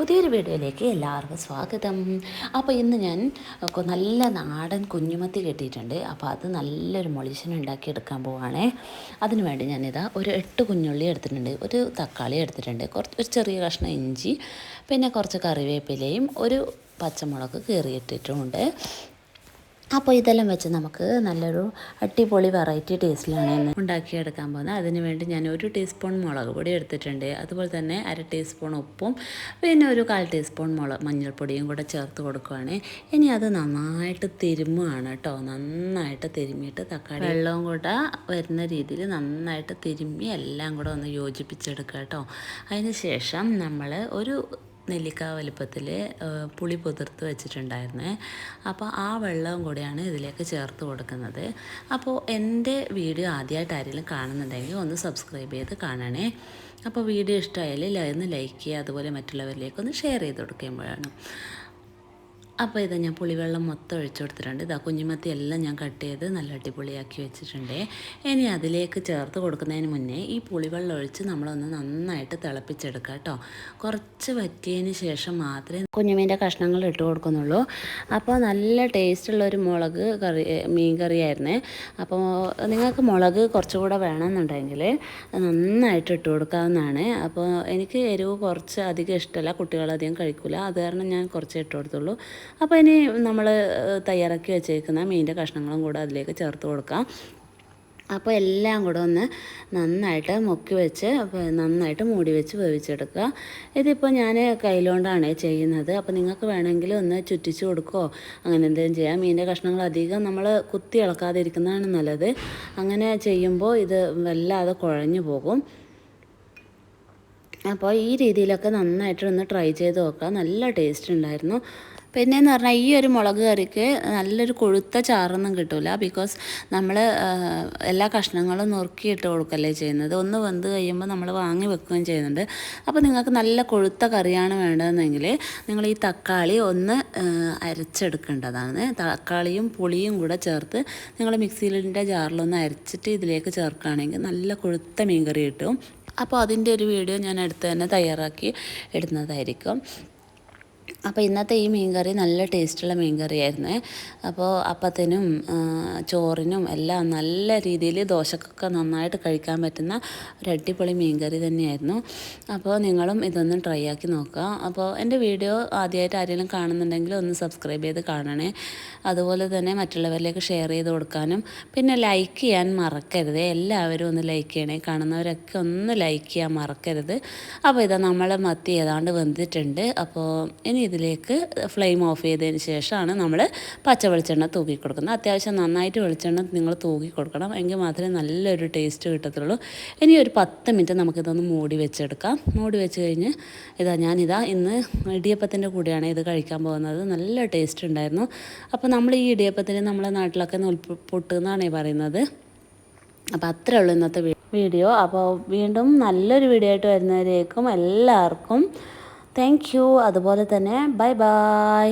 പുതിയൊരു വീഡിയോയിലേക്ക് എല്ലാവർക്കും സ്വാഗതം. അപ്പോൾ ഇന്ന് ഞാൻ നല്ല നാടൻ കുഞ്ഞുമത്തി കിട്ടിയിട്ടുണ്ട്. അപ്പോൾ അത് നല്ലൊരു മൊളിഷൻ ഉണ്ടാക്കിയെടുക്കാൻ പോവുകയാണേ. അതിന് വേണ്ടി ഞാനിതാ ഒരു 8 കുഞ്ഞുള്ളി എടുത്തിട്ടുണ്ട്, ഒരു തക്കാളി എടുത്തിട്ടുണ്ട്, ഒരു ചെറിയ കഷ്ണം ഇഞ്ചി, പിന്നെ കുറച്ച് കറിവേപ്പിലയും ഒരു പച്ചമുളക് കീറിയിട്ടിട്ടുമുണ്ട്. അപ്പോൾ ഇതെല്ലാം വെച്ച് നമുക്ക് നല്ലൊരു അടിപൊളി വെറൈറ്റി ടേസ്റ്റിലാണ് ഇന്ന് ഉണ്ടാക്കിയെടുക്കാൻ പോകുന്നത്. അതിന് വേണ്ടി ഞാൻ 1 ടീസ്പൂൺ മുളക് പൊടി എടുത്തിട്ടുണ്ട്, അതുപോലെ തന്നെ 1/2 ടീസ്പൂൺ ഉപ്പും പിന്നെ ഒരു 1/4 ടീസ്പൂൺ മഞ്ഞൾപ്പൊടിയും കൂടെ ചേർത്ത് കൊടുക്കുകയാണ്. ഇനി അത് നന്നായിട്ട് തിരുമ്മുകയാണ് കേട്ടോ. നന്നായിട്ട് തിരുമ്മിയിട്ട് തക്കാളി വെള്ളവും കൂടെ വരുന്ന രീതിയിൽ നന്നായിട്ട് തിരുമ്മി എല്ലാം കൂടെ ഒന്ന് യോജിപ്പിച്ചെടുക്കുക കേട്ടോ. അതിന് ശേഷം നമ്മൾ ഒരു നെല്ലിക്ക വലുപ്പത്തിൽ പുളി പുതിർത്ത് വെച്ചിട്ടുണ്ടായിരുന്നേ. അപ്പോൾ ആ വെള്ളവും കൂടിയാണ് ഇതിലേക്ക് ചേർത്ത് കൊടുക്കുന്നത്. അപ്പോൾ എൻ്റെ വീഡിയോ ആദ്യമായിട്ട് ആരെങ്കിലും കാണുന്നുണ്ടെങ്കിൽ ഒന്ന് സബ്സ്ക്രൈബ് ചെയ്ത് കാണണേ. അപ്പോൾ വീഡിയോ ഇഷ്ടമായാൽ ഒന്ന് ലൈക്ക് ചെയ്യുക, അതുപോലെ മറ്റുള്ളവരിലേക്കൊന്ന് ഷെയർ ചെയ്ത് കൊടുക്കുമ്പോഴാണ്. അപ്പോൾ ഇത് ഞാൻ പുളിവെള്ളം മൊത്തം ഒഴിച്ചു കൊടുത്തിട്ടുണ്ട്. ഇതാ കുഞ്ഞുമത്തി എല്ലാം ഞാൻ കട്ട് ചെയ്ത് നല്ല അടിപൊളിയാക്കി വെച്ചിട്ടുണ്ട്. ഇനി അതിലേക്ക് ചേർത്ത് കൊടുക്കുന്നതിന് മുന്നേ ഈ പുളിവെള്ളം ഒഴിച്ച് നമ്മളൊന്ന് നന്നായിട്ട് തിളപ്പിച്ചെടുക്കുക കേട്ടോ. കുറച്ച് വറ്റിയതിന് ശേഷം മാത്രമേ കുഞ്ഞുമീൻ്റെ കഷ്ണങ്ങൾ ഇട്ട് കൊടുക്കുന്നുള്ളൂ. അപ്പോൾ നല്ല ടേസ്റ്റുള്ളൊരു മീൻ കറിയായിരുന്നേ. അപ്പോൾ നിങ്ങൾക്ക് മുളക് കുറച്ചുകൂടെ വേണമെന്നുണ്ടെങ്കിൽ നന്നായിട്ട് ഇട്ട് കൊടുക്കാവുന്നതാണ്. അപ്പോൾ എനിക്ക് എരിവ് കുറച്ച് അധികം ഇഷ്ടമല്ല, കുട്ടികളധികം കഴിക്കില്ല, അത് കാരണം ഞാൻ കുറച്ച് ഇട്ട് കൊടുത്തുള്ളൂ. അപ്പോൾ ഇനി നമ്മൾ തയ്യാറാക്കി വെച്ചേക്കുന്ന മീനിൻ്റെ കഷ്ണങ്ങളും കൂടെ അതിലേക്ക് ചേർത്ത് കൊടുക്കാം. അപ്പോൾ എല്ലാം കൂടെ ഒന്ന് നന്നായിട്ട് മുക്കി വെച്ച് നന്നായിട്ട് മൂടി വെച്ച് വേവിച്ചെടുക്കുക. ഇതിപ്പോൾ ഞാൻ കയ്യിലുകൊണ്ടാണ് ചെയ്യുന്നത്. അപ്പോൾ നിങ്ങൾക്ക് വേണമെങ്കിൽ ഒന്ന് ചുറ്റിച്ച് കൊടുക്കുകയോ അങ്ങനെ എന്തെങ്കിലും ചെയ്യാം. മീനിൻ്റെ കഷ്ണങ്ങൾ അധികം നമ്മൾ കുത്തി ഇളക്കാതിരിക്കുന്നതാണ് നല്ലത്. അങ്ങനെ ചെയ്യുമ്പോൾ ഇത് വല്ലാതെ കുഴഞ്ഞു പോകും. അപ്പോൾ ഈ രീതിയിലൊക്കെ നന്നായിട്ടൊന്ന് ട്രൈ ചെയ്ത് നോക്കുക. നല്ല ടേസ്റ്റ് ഉണ്ടായിരുന്നു. പിന്നെയെന്ന് പറഞ്ഞാൽ ഈ ഒരു മുളക് കറിക്ക് നല്ലൊരു കൊഴുത്ത ചാറൊന്നും കിട്ടില്ല. ബിക്കോസ് നമ്മൾ എല്ലാ കഷ്ണങ്ങളും നുറുക്കിയിട്ട് കൊടുക്കല്ലേ ചെയ്യുന്നത്. ഒന്ന് വെന്ത് കഴിയുമ്പോൾ നമ്മൾ വാങ്ങി വെക്കുകയും ചെയ്യുന്നുണ്ട്. അപ്പോൾ നിങ്ങൾക്ക് നല്ല കൊഴുത്ത കറിയാണ് വേണ്ടതെന്നെങ്കിൽ നിങ്ങൾ ഈ തക്കാളി ഒന്ന് അരച്ചെടുക്കേണ്ടതാണ്. തക്കാളിയും പുളിയും കൂടെ ചേർത്ത് നിങ്ങൾ മിക്സിയിലിൻ്റെ ജാറിലൊന്ന് അരച്ചിട്ട് ഇതിലേക്ക് ചേർക്കുകയാണെങ്കിൽ നല്ല കൊഴുത്ത മീൻ കറി കിട്ടും. അപ്പോൾ അതിൻ്റെ ഒരു വീഡിയോ ഞാൻ അടുത്ത് തന്നെ തയ്യാറാക്കി ഇടുന്നതായിരിക്കും. അപ്പോൾ ഇന്നത്തെ ഈ മീൻകറി നല്ല ടേസ്റ്റുള്ള മീൻകറിയായിരുന്നു. അപ്പോൾ അപ്പത്തിനും ചോറിനും എല്ലാം നല്ല രീതിയിൽ ദോശക്കൊക്കെ നന്നായിട്ട് കഴിക്കാൻ പറ്റുന്ന ഒരു അടിപൊളി മീൻകറി തന്നെയായിരുന്നു. അപ്പോൾ നിങ്ങളും ഇതൊന്ന് ട്രൈ ആക്കി നോക്കുക. അപ്പോൾ എൻ്റെ വീഡിയോ ആദ്യമായിട്ട് ആരെങ്കിലും കാണുന്നുണ്ടെങ്കിൽ ഒന്ന് സബ്സ്ക്രൈബ് ചെയ്ത് കാണണേ. അതുപോലെ തന്നെ മറ്റുള്ളവരിലേക്ക് ഷെയർ ചെയ്ത് കൊടുക്കാനും പിന്നെ ലൈക്ക് ചെയ്യാൻ മറക്കരുത്. എല്ലാവരും ഒന്ന് ലൈക്ക് ചെയ്യണേ. കാണുന്നവരൊക്കെ ഒന്ന് ലൈക്ക് ചെയ്യാൻ മറക്കരുത്. അപ്പോൾ ഇതാ നമ്മളെ മത്തി ഏതാണ്ട് വെന്തിട്ടുണ്ട്. അപ്പോൾ ഇനി ഇതിലേക്ക് ഫ്ലെയിം ഓഫ് ചെയ്തതിന് ശേഷമാണ് നമ്മൾ പച്ച വെളിച്ചെണ്ണ തൂക്കി കൊടുക്കുന്നത്. അത്യാവശ്യം നന്നായിട്ട് വെളിച്ചെണ്ണ നിങ്ങൾ തൂക്കി കൊടുക്കണം, എങ്കിൽ മാത്രമേ നല്ലൊരു ടേസ്റ്റ് കിട്ടത്തുള്ളൂ. ഇനി ഒരു 10 മിനിറ്റ് നമുക്കിതൊന്ന് മൂടി വെച്ചെടുക്കാം. മൂടി വെച്ച് കഴിഞ്ഞ് ഇന്ന് ഇടിയപ്പത്തിൻ്റെ കൂടെയാണ് ഇത് കഴിക്കാൻ പോകുന്നത്. നല്ല ടേസ്റ്റ് ഉണ്ടായിരുന്നു. അപ്പോൾ നമ്മൾ ഈ ഇടിയപ്പത്തിന് നമ്മളെ നാട്ടിലൊക്കെ നൂൽപുട്ട് എന്നാണ് പറയുന്നത്. അപ്പോൾ അത്രേ ഉള്ളൂ ഇന്നത്തെ വീഡിയോ. അപ്പോൾ വീണ്ടും നല്ലൊരു വീഡിയോ ആയിട്ട് വരുന്നവരേക്കും എല്ലാവർക്കും താങ്ക് യു. അതുപോലെ തന്നെ ബൈ ബൈ.